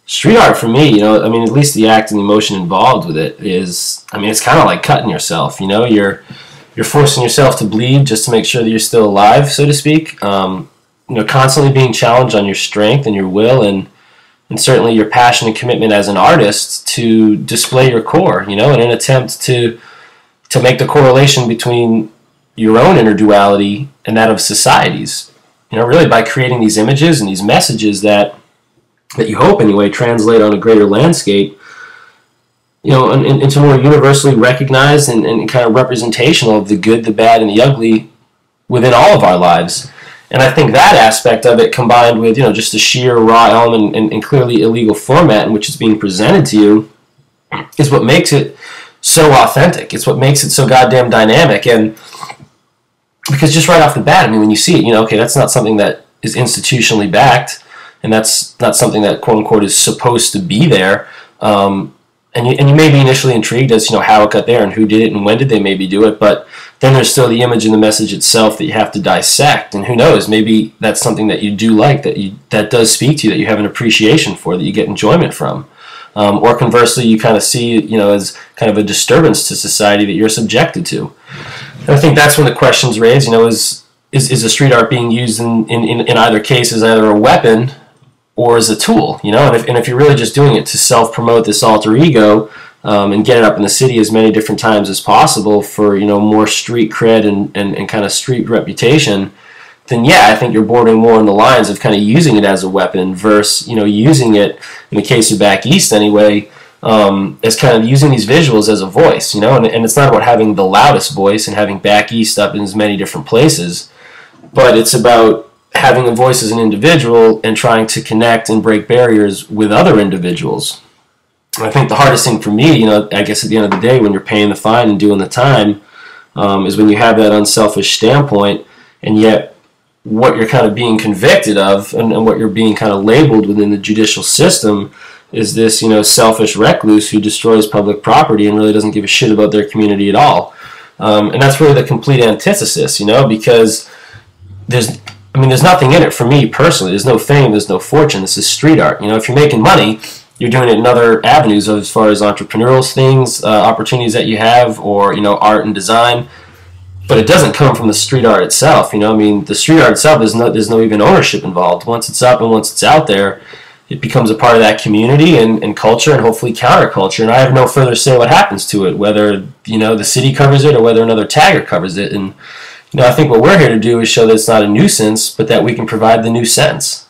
Street art for me, I mean, at least the act and the emotion involved with it is, I mean, it's kind of like cutting yourself. You're forcing yourself to bleed just to make sure that you're still alive, so to speak. Constantly being challenged on your strength and your will, and certainly your passion and commitment as an artist to display your core. In an attempt to make the correlation between your own inner duality and that of society's. Really by creating these images and these messages that you hope anyway translate on a greater landscape, into more universally recognized and kind of representational of the good, the bad, and the ugly within all of our lives. And I think that aspect of it, combined with just the sheer raw element and clearly illegal format in which it's being presented to you, is what makes it so authentic. It's what makes it so goddamn dynamic. And because just right off the bat, I mean, when you see it, okay, that's not something that is institutionally backed, and that's not something that quote unquote is supposed to be there. And you may be initially intrigued as how it got there and who did it and when did they maybe do it, but then there's still the image and the message itself that you have to dissect. And who knows, maybe that's something that you do like, that does speak to you, that you have an appreciation for, that you get enjoyment from. Or conversely, you kind of see it, as kind of a disturbance to society that you're subjected to. And I think that's when the question's raised, is the street art being used in either case as either a weapon or as a tool, and if you're really just doing it to self-promote this alter ego and get it up in the city as many different times as possible for, more street cred and kind of street reputation, then yeah, I think you're bordering more on the lines of kind of using it as a weapon versus, using it, in the case of bACk anyway, as kind of using these visuals as a voice, and it's not about having the loudest voice and having bACk up in as many different places, but it's about having a voice as an individual and trying to connect and break barriers with other individuals. And I think the hardest thing for me, I guess at the end of the day when you're paying the fine and doing the time, is when you have that unselfish standpoint, and yet what you're kind of being convicted of and what you're being kind of labeled within the judicial system is this, selfish recluse who destroys public property and really doesn't give a shit about their community at all. And that's really the complete antithesis, because there's nothing in it for me personally. There's no fame, there's no fortune. This is street art. If you're making money, you're doing it in other avenues as far as entrepreneurial things, opportunities that you have, or, art and design. But it doesn't come from the street art itself. The street art itself, there's no even ownership involved. Once it's up and once it's out there, it becomes a part of that community and culture and hopefully counterculture. And I have no further say what happens to it, whether, the city covers it or whether another tagger covers it. And I think what we're here to do is show that it's not a nuisance, but that we can provide the new sense.